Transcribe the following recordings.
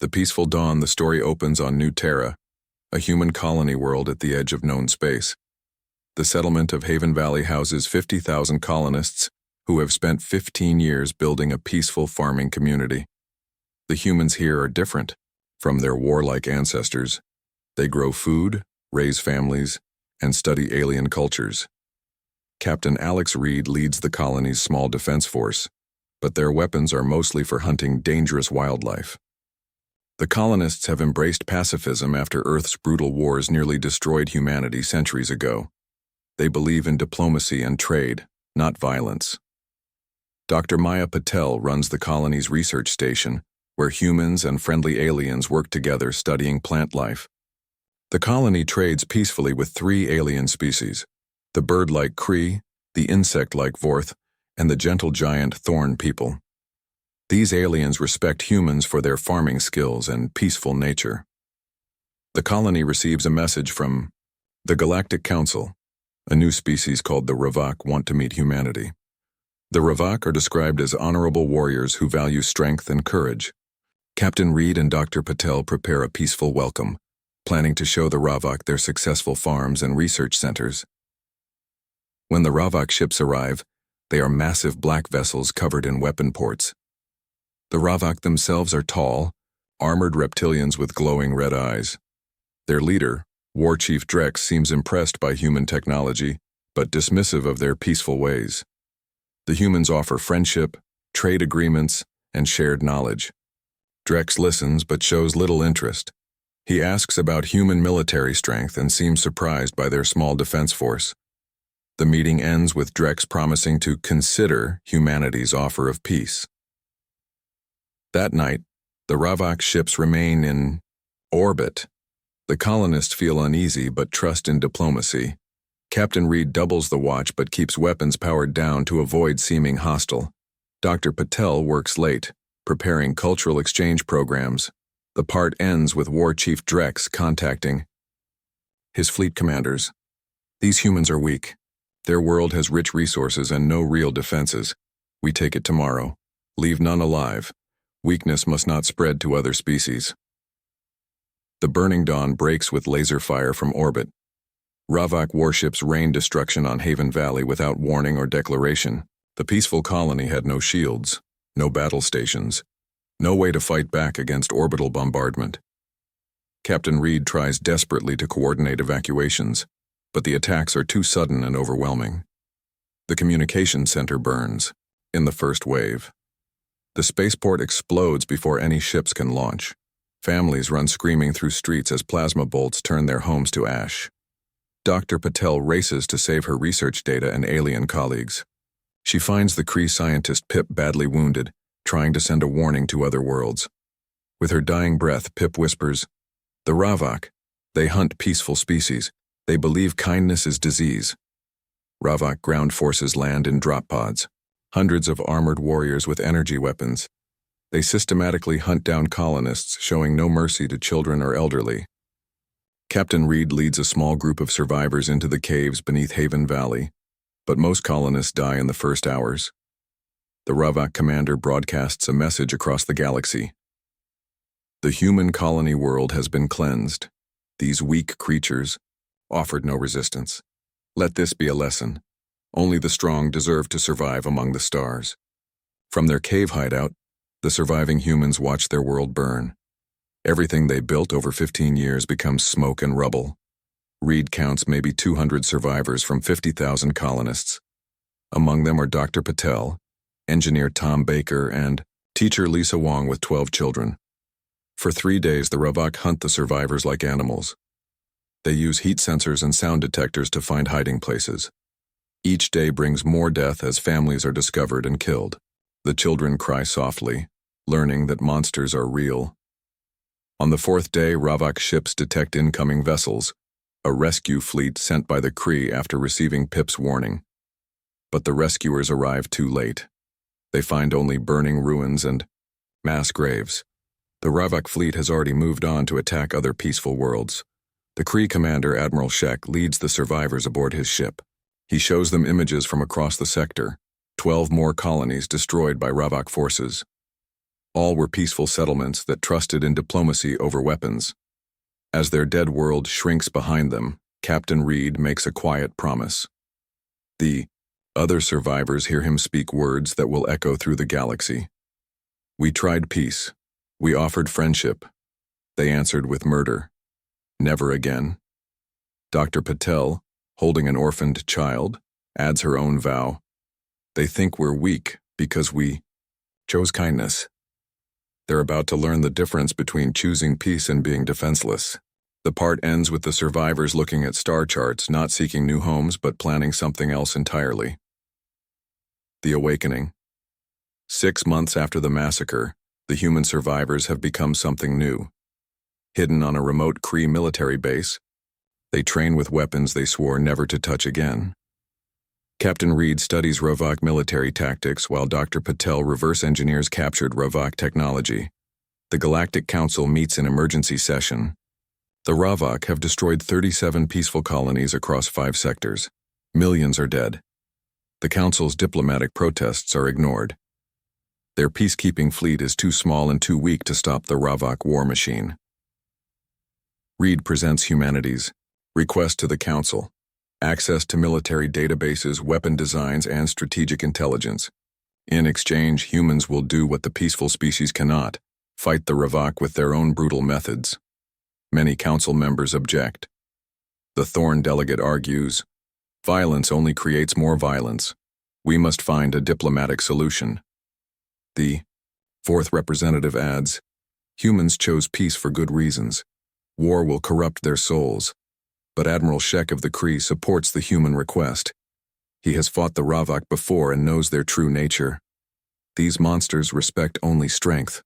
The peaceful dawn, the story opens on New Terra, a human colony world at the edge of known space. The settlement of Haven Valley houses 50,000 colonists who have spent 15 years building a peaceful farming community. The humans here are different from their warlike ancestors. They grow food, raise families, and study alien cultures. Captain Alex Reed leads the colony's small defense force, but their weapons are mostly for hunting dangerous wildlife. The colonists have embraced pacifism after Earth's brutal wars nearly destroyed humanity centuries ago. They believe in diplomacy and trade, not violence. Dr. Maya Patel runs the colony's research station, where humans and friendly aliens work together studying plant life. The colony trades peacefully with 3 alien species: the bird-like Cree, the insect-like Vorth, and the gentle giant Thorn people. These aliens respect humans for their farming skills and peaceful nature. The colony receives a message from the Galactic Council. A new species called the Ravak want to meet humanity. The Ravak are described as honorable warriors who value strength and courage. Captain Reed and Dr. Patel prepare a peaceful welcome, planning to show the Ravak their successful farms and research centers. When the Ravak ships arrive, they are massive black vessels covered in weapon ports. The Ravak themselves are tall, armored reptilians with glowing red eyes. Their leader, War Chief Drex, seems impressed by human technology, but dismissive of their peaceful ways. The humans offer friendship, trade agreements, and shared knowledge. Drex listens but shows little interest. He asks about human military strength and seems surprised by their small defense force. The meeting ends with Drex promising to consider humanity's offer of peace. That night, the Ravak ships remain in orbit. The colonists feel uneasy but trust in diplomacy. Captain Reed doubles the watch but keeps weapons powered down to avoid seeming hostile. Dr. Patel works late, preparing cultural exchange programs. The part ends with War Chief Drex contacting his fleet commanders. These humans are weak. Their world has rich resources and no real defenses. We take it tomorrow. Leave none alive. Weakness must not spread to other species. The burning dawn breaks with laser fire from orbit. Ravak warships rain destruction on Haven Valley without warning or declaration. The peaceful colony had no shields, no battle stations, no way to fight back against orbital bombardment. Captain Reed tries desperately to coordinate evacuations, but the attacks are too sudden and overwhelming. The communication center burns in the first wave. The spaceport explodes before any ships can launch. Families run screaming through streets as plasma bolts turn their homes to ash. Dr. Patel races to save her research data and alien colleagues. She finds the Kree scientist Pip badly wounded, trying to send a warning to other worlds. With her dying breath, Pip whispers, "The Ravak, they hunt peaceful species. They believe kindness is disease." Ravak ground forces land in drop pods. Hundreds of armored warriors with energy weapons. They systematically hunt down colonists, showing no mercy to children or elderly. Captain Reed leads a small group of survivors into the caves beneath Haven Valley, but most colonists die in the first hours. The Ravak commander broadcasts a message across the galaxy. The human colony world has been cleansed. These weak creatures offered no resistance. Let this be a lesson. Only the strong deserve to survive among the stars. From their cave hideout, the surviving humans watch their world burn. Everything they built over 15 years becomes smoke and rubble. Reed counts maybe 200 survivors from 50,000 colonists. Among them are Dr. Patel, engineer Tom Baker, and teacher Lisa Wong with 12 children. For 3 days, the Ravak hunt the survivors like animals. They use heat sensors and sound detectors to find hiding places. Each day brings more death as families are discovered and killed. The children cry softly, learning that monsters are real. On the 4th day, Ravak ships detect incoming vessels, a rescue fleet sent by the Kree after receiving Pip's warning. But the rescuers arrive too late. They find only burning ruins and mass graves. The Ravak fleet has already moved on to attack other peaceful worlds. The Kree commander, Admiral Shek, leads the survivors aboard his ship. He shows them images from across the sector, 12 more colonies destroyed by Ravak forces. All were peaceful settlements that trusted in diplomacy over weapons. As their dead world shrinks behind them, Captain Reed makes a quiet promise. The other survivors hear him speak words that will echo through the galaxy. We tried peace. We offered friendship. They answered with murder. Never again. Dr. Patel, holding an orphaned child, adds her own vow. They think we're weak because we chose kindness. They're about to learn the difference between choosing peace and being defenseless. The part ends with the survivors looking at star charts, not seeking new homes but planning something else entirely. The Awakening. 6 months after the massacre, the human survivors have become something new. Hidden on a remote Kree military base, they train with weapons they swore never to touch again. Captain Reed studies Ravok military tactics while Dr. Patel reverse engineers captured Ravok technology. The Galactic Council meets in emergency session. The Ravok have destroyed 37 peaceful colonies across 5 sectors. Millions are dead. The Council's diplomatic protests are ignored. Their peacekeeping fleet is too small and too weak to stop the Ravok war machine. Reed presents humanity's request to the Council: access to military databases, weapon designs, and strategic intelligence. In exchange, humans will do what the peaceful species cannot: fight the Ravok with their own brutal methods. Many council members object. The Thorn delegate argues, violence only creates more violence. We must find a diplomatic solution. The 4th representative adds, humans chose peace for good reasons. War will corrupt their souls. But Admiral Shek of the Kree supports the human request. He has fought the Ravok before and knows their true nature. These monsters respect only strength.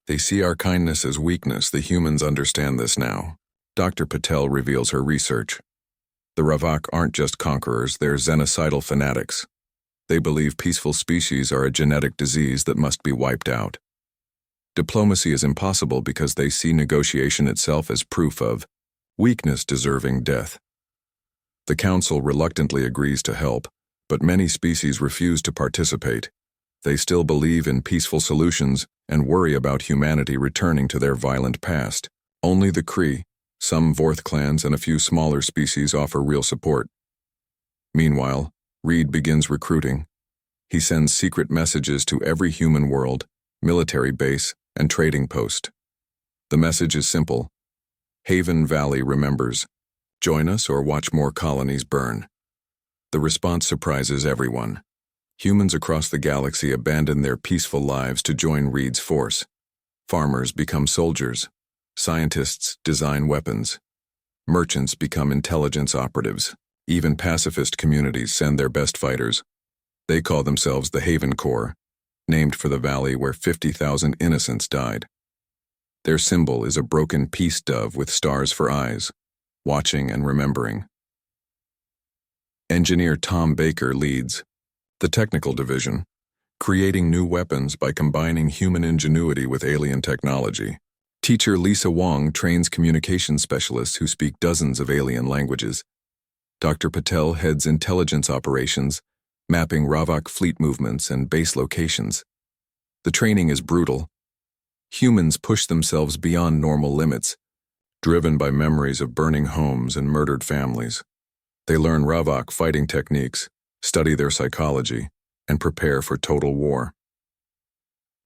They see our kindness as weakness. The humans understand this now. Dr. Patel reveals her research. The Ravok aren't just conquerors, they're xenocidal fanatics. They believe peaceful species are a genetic disease that must be wiped out. Diplomacy is impossible because they see negotiation itself as proof of weakness deserving death. The Council reluctantly agrees to help, but many species refuse to participate. They still believe in peaceful solutions and worry about humanity returning to their violent past. Only the Kree, some Vorth clans, and a few smaller species offer real support. Meanwhile, Reed begins recruiting. He sends secret messages to every human world, military base, and trading post. The message is simple: Haven Valley remembers. Join us or watch more colonies burn. The response surprises everyone. Humans across the galaxy abandon their peaceful lives to join Reed's force. Farmers become soldiers. Scientists design weapons. Merchants become intelligence operatives. Even pacifist communities send their best fighters. They call themselves the Haven Corps, named for the valley where 50,000 innocents died. Their symbol is a broken peace dove with stars for eyes, watching and remembering. Engineer Tom Baker leads the technical division, creating new weapons by combining human ingenuity with alien technology. Teacher Lisa Wong trains communication specialists who speak dozens of alien languages. Dr. Patel heads intelligence operations, mapping Ravok fleet movements and base locations. The training is brutal. Humans push themselves beyond normal limits, driven by memories of burning homes and murdered families. They learn Ravok fighting techniques, study their psychology, and prepare for total war.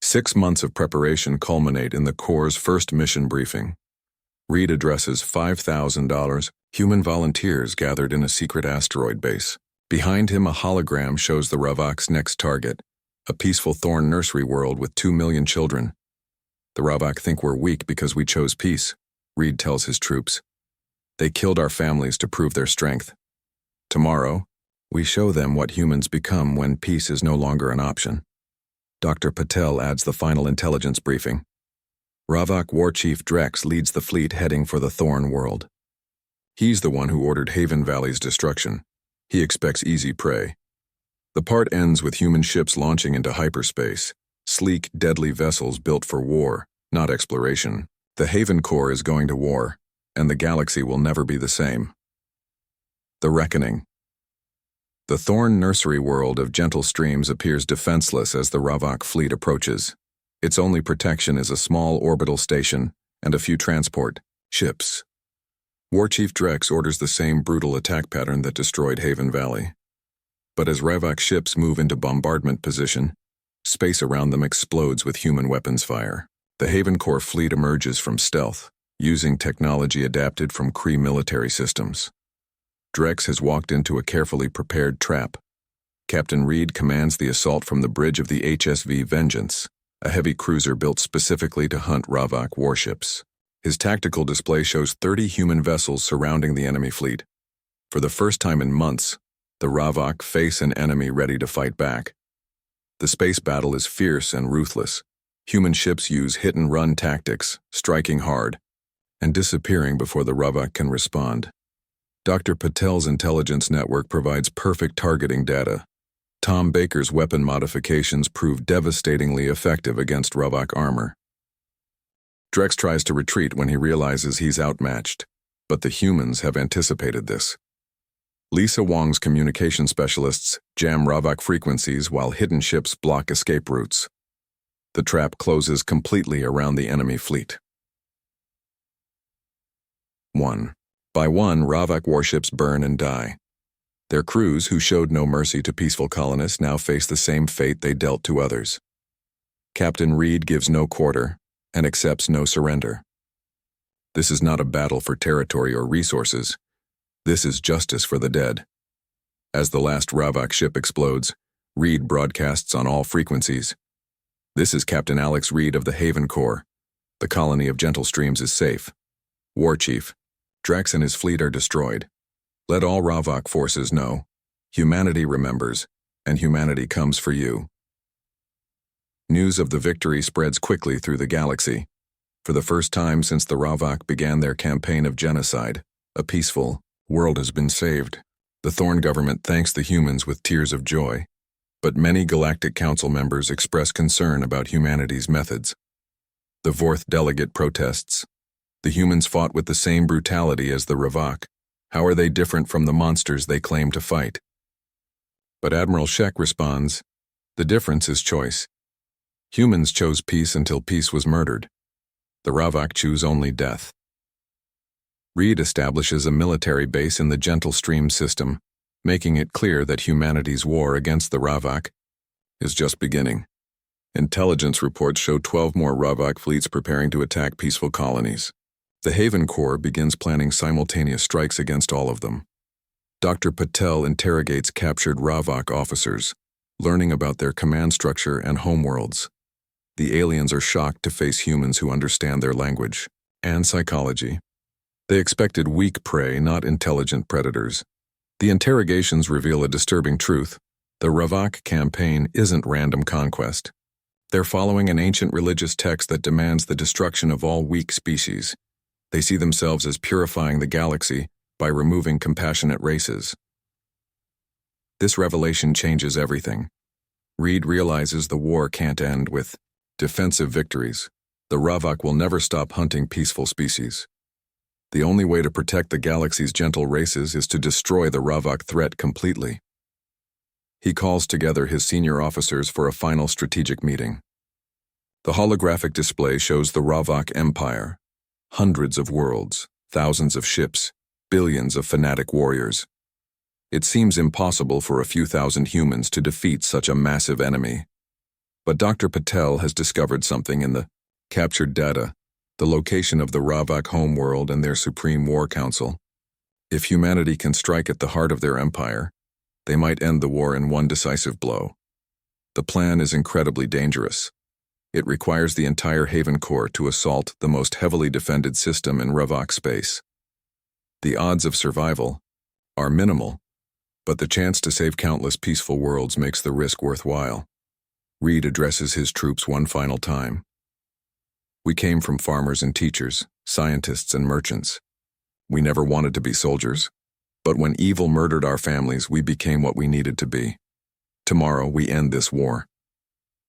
6 months of preparation culminate in the Corps' first mission briefing. Reed addresses $5,000 human volunteers gathered in a secret asteroid base. Behind him, a hologram shows the Ravok's next target, a peaceful Thorn nursery world with 2 million children. The Ravok think we're weak because we chose peace, Reed tells his troops. They killed our families to prove their strength. Tomorrow, we show them what humans become when peace is no longer an option. Dr. Patel adds the final intelligence briefing. Ravok War Chief Drex leads the fleet heading for the Thorn world. He's the one who ordered Haven Valley's destruction. He expects easy prey. The part ends with human ships launching into hyperspace, sleek, deadly vessels built for war, not exploration. The Haven Corps is going to war, and the galaxy will never be the same. The Reckoning. The Thorn nursery world of gentle streams appears defenseless as the Ravok fleet approaches. Its only protection is a small orbital station and a few transport ships. War Chief Drex orders the same brutal attack pattern that destroyed Haven Valley. But as Ravok ships move into bombardment position, space around them explodes with human weapons fire. The Haven Corps fleet emerges from stealth, using technology adapted from Kree military systems. Drex has walked into a carefully prepared trap. Captain Reed commands the assault from the bridge of the HSV Vengeance, a heavy cruiser built specifically to hunt Ravok warships. His tactical display shows 30 human vessels surrounding the enemy fleet. For the first time in months, the Ravok face an enemy ready to fight back. The space battle is fierce and ruthless. Human ships use hit-and-run tactics, striking hard, and disappearing before the Ravok can respond. Dr. Patel's intelligence network provides perfect targeting data. Tom Baker's weapon modifications prove devastatingly effective against Ravok armor. Drex tries to retreat when he realizes he's outmatched, but the humans have anticipated this. Lisa Wong's communication specialists jam Ravok frequencies while hidden ships block escape routes. The trap closes completely around the enemy fleet. 1. By one, Ravok warships burn and die. Their crews, who showed no mercy to peaceful colonists, now face the same fate they dealt to others. Captain Reed gives no quarter and accepts no surrender. This is not a battle for territory or resources. This is justice for the dead. As the last Ravok ship explodes, Reed broadcasts on all frequencies. This is Captain Alex Reed of the Haven Corps. The colony of Gentle Streams is safe. War Chief, Drex and his fleet are destroyed. Let all Ravok forces know. Humanity remembers, and humanity comes for you. News of the victory spreads quickly through the galaxy. For the first time since the Ravok began their campaign of genocide, a peaceful world has been saved. The Thorn government thanks the humans with tears of joy, but many Galactic Council members express concern about humanity's methods. The Vorth delegate protests. The humans fought with the same brutality as the Ravok. How are they different from the monsters they claim to fight? But Admiral Shek responds, the difference is choice. Humans chose peace until peace was murdered. The Ravok choose only death. Reed establishes a military base in the Gentle Stream system, making it clear that humanity's war against the Ravok is just beginning. Intelligence reports show 12 more Ravok fleets preparing to attack peaceful colonies. The Haven Corps begins planning simultaneous strikes against all of them. Dr. Patel interrogates captured Ravok officers, learning about their command structure and homeworlds. The aliens are shocked to face humans who understand their language and psychology. They expected weak prey, not intelligent predators. The interrogations reveal a disturbing truth. The Ravok campaign isn't random conquest. They're following an ancient religious text that demands the destruction of all weak species. They see themselves as purifying the galaxy by removing compassionate races. This revelation changes everything. Reed realizes the war can't end with defensive victories. The Ravok will never stop hunting peaceful species. The only way to protect the galaxy's gentle races is to destroy the Ravok threat completely. He calls together his senior officers for a final strategic meeting. The holographic display shows the Ravok Empire. Hundreds of worlds, thousands of ships, billions of fanatic warriors. It seems impossible for a few thousand humans to defeat such a massive enemy. But Dr. Patel has discovered something in the captured data, the location of the Ravok homeworld and their Supreme War Council. If humanity can strike at the heart of their empire, they might end the war in one decisive blow. The plan is incredibly dangerous. It requires the entire Haven Corps to assault the most heavily defended system in Ravok space. The odds of survival are minimal, but the chance to save countless peaceful worlds makes the risk worthwhile. Reed addresses his troops one final time. We came from farmers and teachers, scientists and merchants. We never wanted to be soldiers, but when evil murdered our families, we became what we needed to be. Tomorrow we end this war.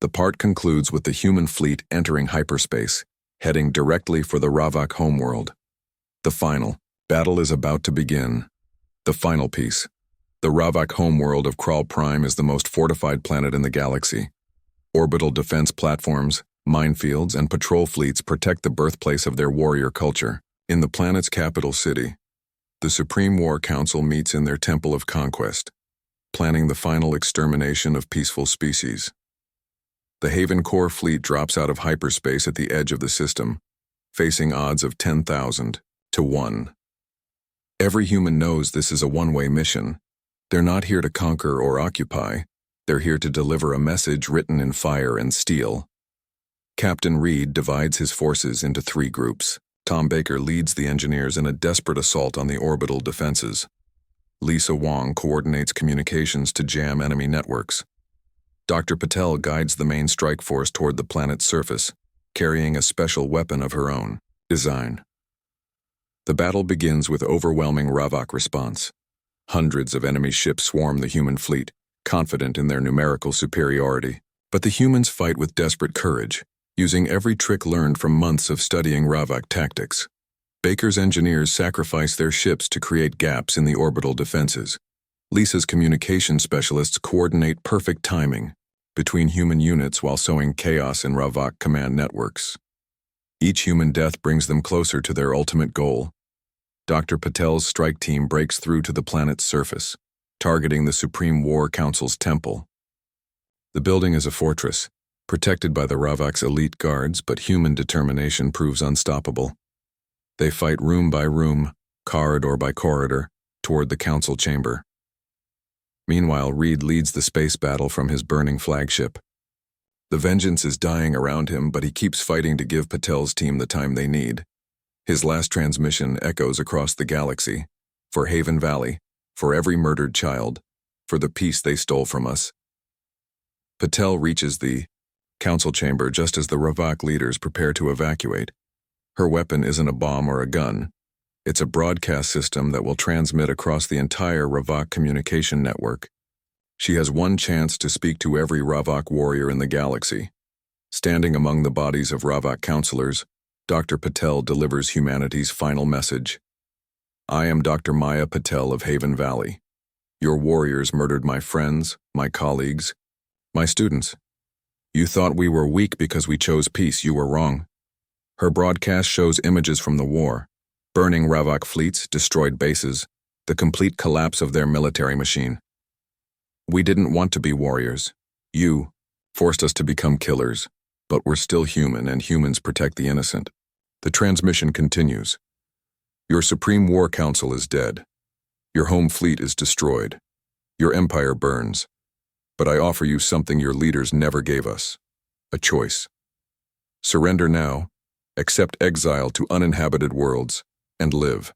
The part concludes with the human fleet entering hyperspace, heading directly for the Ravok homeworld. The final battle is about to begin. The final piece. The Ravok homeworld of Kral Prime is the most fortified planet in the galaxy. Orbital defense platforms, Minefields and patrol fleets protect the birthplace of their warrior culture. In the planet's capital city, the Supreme War Council meets in their Temple of Conquest, planning the final extermination of peaceful species. The Haven Core fleet drops out of hyperspace at the edge of the system, facing odds of 10,000 to 1. Every human knows this is a one-way mission. They're not here to conquer or occupy. They're here to deliver a message written in fire and steel. Captain Reed divides his forces into 3 groups. Tom Baker leads the engineers in a desperate assault on the orbital defenses. Lisa Wong coordinates communications to jam enemy networks. Dr. Patel guides the main strike force toward the planet's surface, carrying a special weapon of her own design. The battle begins with overwhelming Ravok response. Hundreds of enemy ships swarm the human fleet, confident in their numerical superiority. But the humans fight with desperate courage, using every trick learned from months of studying Ravok tactics. Baker's engineers sacrifice their ships to create gaps in the orbital defenses. Lisa's communication specialists coordinate perfect timing between human units while sowing chaos in Ravok command networks. Each human death brings them closer to their ultimate goal. Dr. Patel's strike team breaks through to the planet's surface, targeting the Supreme War Council's temple. The building is a fortress, protected by the Ravok's elite guards, but human determination proves unstoppable. They fight room by room, corridor by corridor, toward the council chamber. Meanwhile, Reed leads the space battle from his burning flagship. The vengeance is dying around him, but he keeps fighting to give Patel's team the time they need. His last transmission echoes across the galaxy, for Haven Valley, for every murdered child, for the peace they stole from us. Patel reaches the council chamber just as the Ravok leaders prepare to evacuate. Her weapon isn't a bomb or a gun. It's a broadcast system that will transmit across the entire Ravok communication network. She has one chance to speak to every Ravok warrior in the galaxy. Standing among the bodies of Ravok counselors, Dr. Patel delivers humanity's final message. I am Dr. Maya Patel of Haven Valley. Your warriors murdered my friends, my colleagues, my students. You thought we were weak because we chose peace. You were wrong. Her broadcast shows images from the war, burning Ravok fleets, destroyed bases, the complete collapse of their military machine. We didn't want to be warriors. You forced us to become killers, but we're still human, and humans protect the innocent. The transmission continues. Your Supreme War Council is dead. Your home fleet is destroyed. Your empire burns. But I offer you something your leaders never gave us. A choice. Surrender now, accept exile to uninhabited worlds, and live.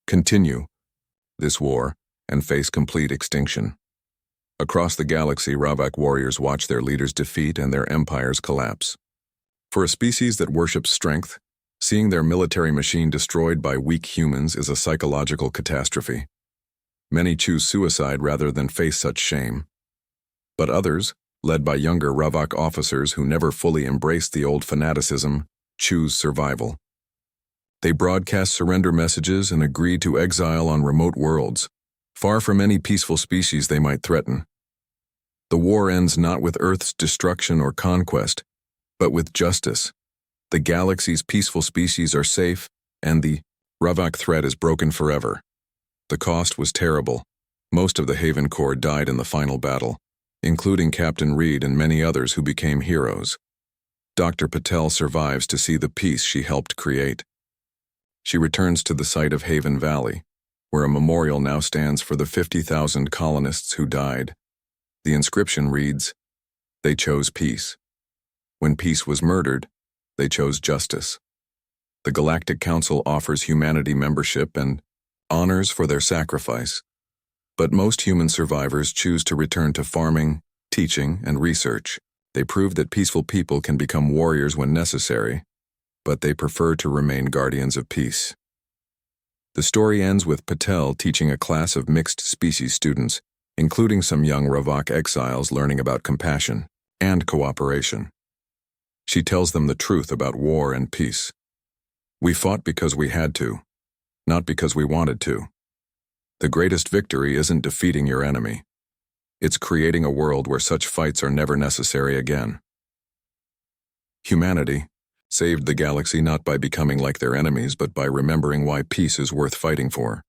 Continue this war and face complete extinction. Across the galaxy, Ravok warriors watch their leaders defeat and their empires collapse. For a species that worships strength, seeing their military machine destroyed by weak humans is a psychological catastrophe. Many choose suicide rather than face such shame. But others, led by younger Ravok officers who never fully embraced the old fanaticism, choose survival. They broadcast surrender messages and agree to exile on remote worlds, far from any peaceful species they might threaten. The war ends not with Earth's destruction or conquest, but with justice. The galaxy's peaceful species are safe, and the Ravok threat is broken forever. The cost was terrible. Most of the Haven Corps died in the final battle, including Captain Reed and many others who became heroes. Dr. Patel survives to see the peace she helped create. She returns to the site of Haven Valley, where a memorial now stands for the 50,000 colonists who died. The inscription reads, "They chose peace. When peace was murdered, they chose justice." The Galactic Council offers humanity membership and honors for their sacrifice. But most human survivors choose to return to farming, teaching, and research. They prove that peaceful people can become warriors when necessary, but they prefer to remain guardians of peace. The story ends with Patel teaching a class of mixed species students, including some young Ravok exiles, learning about compassion and cooperation. She tells them the truth about war and peace. We fought because we had to, not because we wanted to. The greatest victory isn't defeating your enemy. It's creating a world where such fights are never necessary again. Humanity saved the galaxy not by becoming like their enemies, but by remembering why peace is worth fighting for.